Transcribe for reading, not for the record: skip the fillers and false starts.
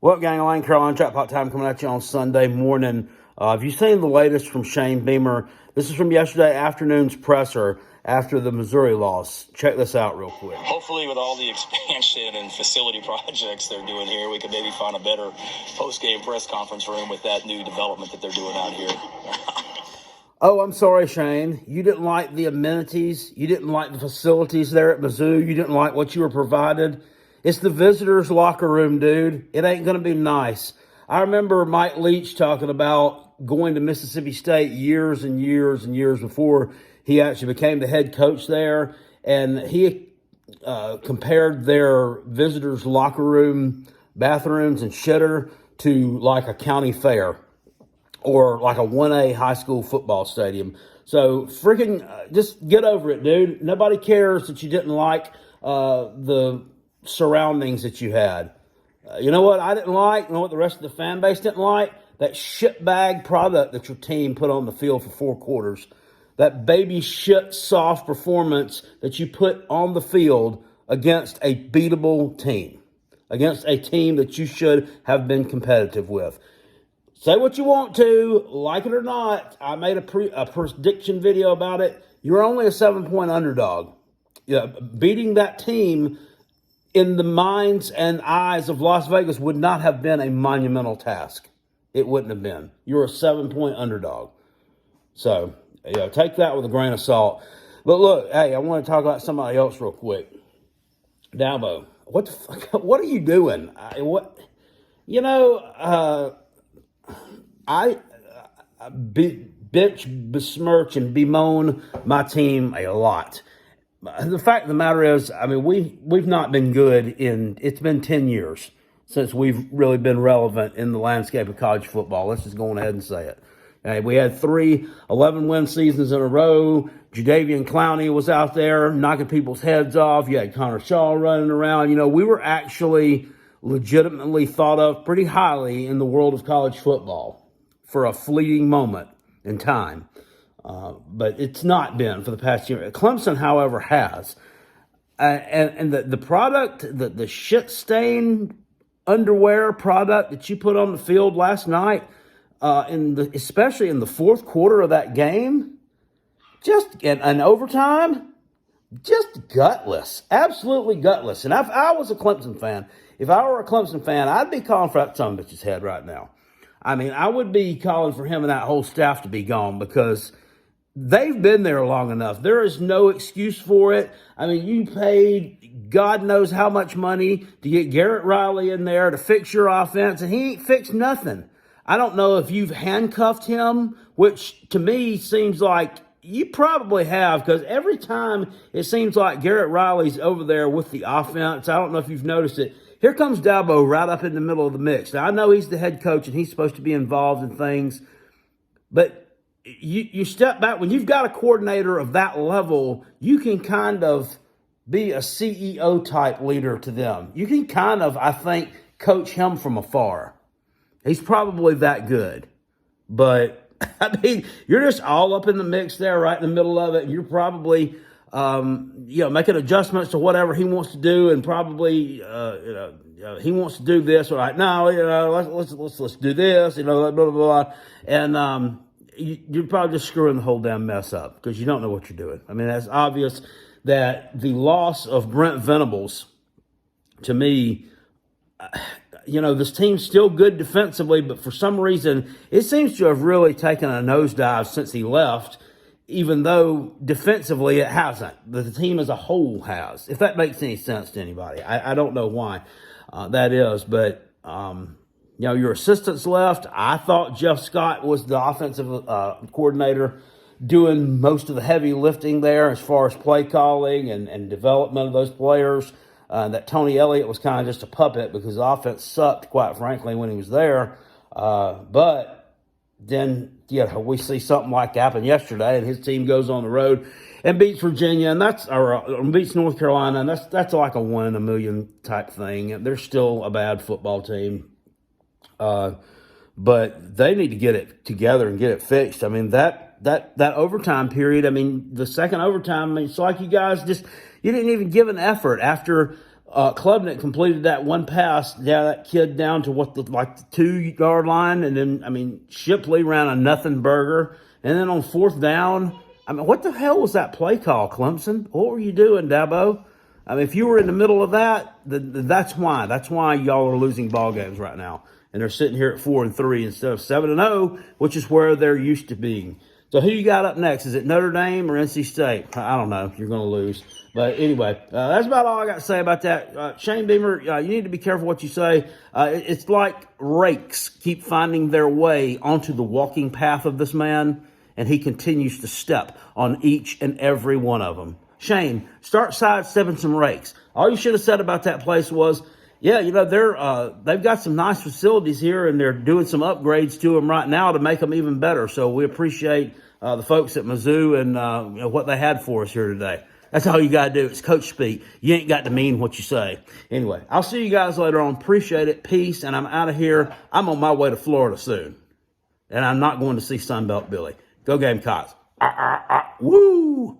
Well, gang, Lane Carolina Trap Hot Time coming at you on Sunday morning. Have you seen the latest from Shane Beamer? This is from yesterday afternoon's presser after the Missouri loss. Check this out real quick. Hopefully, with all the expansion and facility projects they're doing here, we could maybe find a better post-game press conference room with that new development that they're doing out here. Oh, I'm sorry, Shane. You didn't like the amenities. You didn't like the facilities there at Mizzou. You didn't like what you were provided. It's the visitors' locker room, dude. It ain't going to be nice. I remember Mike Leach talking about going to Mississippi State years and years and years before he actually became the head coach there. And he compared their visitors' locker room, bathrooms, and shitter to like a county fair or like a 1A high school football stadium. So freaking just get over it, dude. Nobody cares that you didn't like the surroundings that you had. You know what I didn't like? You know what the rest of the fan base didn't like? That shitbag product that your team put on the field for 4 quarters. That baby shit soft performance that you put on the field against a beatable team. Against a team that you should have been competitive with. Say what you want to, like it or not. I made a prediction video about it. You're only a 7-point underdog. Yeah, beating that team in the minds and eyes of Las Vegas would not have been a monumental task. It wouldn't have been. You're a 7-point underdog. So, take that with a grain of salt. But look, hey, I want to talk about somebody else real quick. Dabo, what the fuck? What are you doing? I bitch, besmirch, and bemoan my team a lot. The fact of the matter is, I mean, we've not been good it's been 10 years since we've really been relevant in the landscape of college football. Let's just go on ahead and say it. Okay, we had 3 11-win seasons in a row. Jadeveon Clowney was out there knocking people's heads off. You had Connor Shaw running around. We were actually legitimately thought of pretty highly in the world of college football for a fleeting moment in time. But it's not been for the past year. Clemson, however, has. And the product, the shit-stained underwear product that you put on the field last night, especially in the fourth quarter of that game, just in overtime, just gutless. Absolutely gutless. And if I was a Clemson fan, if I were a Clemson fan, I'd be calling for that son of a bitch's head right now. I mean, I would be calling for him and that whole staff to be gone because they've been there long enough. There is no excuse for it. I mean, you paid God knows how much money to get Garrett Riley in there to fix your offense, and he ain't fixed nothing. I don't know if you've handcuffed him, which to me seems like you probably have, because every time it seems like Garrett Riley's over there with the offense. I don't know if you've noticed it. Here comes Dabo right up in the middle of the mix. Now, I know he's the head coach and he's supposed to be involved in things, but you step back. When you've got a coordinator of that level, you can kind of be a CEO type leader to them. You can kind of, I think, coach him from afar. He's probably that good. But, I mean, you're just all up in the mix there, right in the middle of it. And you're probably, making adjustments to whatever he wants to do, and probably, he wants to do this. Or like, no, let's do this, blah, blah, blah. And you're probably just screwing the whole damn mess up because you don't know what you're doing. I mean, that's obvious that the loss of Brent Venables, to me, this team's still good defensively, but for some reason, it seems to have really taken a nosedive since he left, even though defensively it hasn't. The team as a whole has, if that makes any sense to anybody. I don't know why that is, but, your assistants left. I thought Jeff Scott was the offensive coordinator doing most of the heavy lifting there as far as play calling and development of those players. That Tony Elliott was kind of just a puppet because the offense sucked, quite frankly, when he was there. But then, we see something like that happen yesterday, and his team goes on the road and beats Virginia, and beats North Carolina, and that's like a 1 in a million type thing. They're still a bad football team. But they need to get it together and get it fixed. I mean, that overtime period, I mean, the second overtime, it's like you guys you didn't even give an effort after Klubnik completed that one pass, that kid down to the 2-yard line, and then Shipley ran a nothing burger, and then on fourth down, what the hell was that play call, Clemson? What were you doing, Dabo? If you were in the middle of that, that's why. That's why y'all are losing ball games right now, and they're sitting here at 4-3 instead of 7-0, which is where they're used to being. So who you got up next? Is it Notre Dame or NC State? I don't know. You're going to lose. But anyway, that's about all I got to say about that. Shane Beamer, you need to be careful what you say. It's like rakes keep finding their way onto the walking path of this man, and he continues to step on each and every one of them. Shane, start sidestepping some rakes. All you should have said about that place was, yeah, they've got some nice facilities here, and they're doing some upgrades to them right now to make them even better. So we appreciate the folks at Mizzou and what they had for us here today. That's all you got to do. It's coach speak. You ain't got to mean what you say. Anyway, I'll see you guys later on. Appreciate it. Peace. And I'm out of here. I'm on my way to Florida soon. And I'm not going to see Sunbelt Billy. Go Gamecocks. Woo!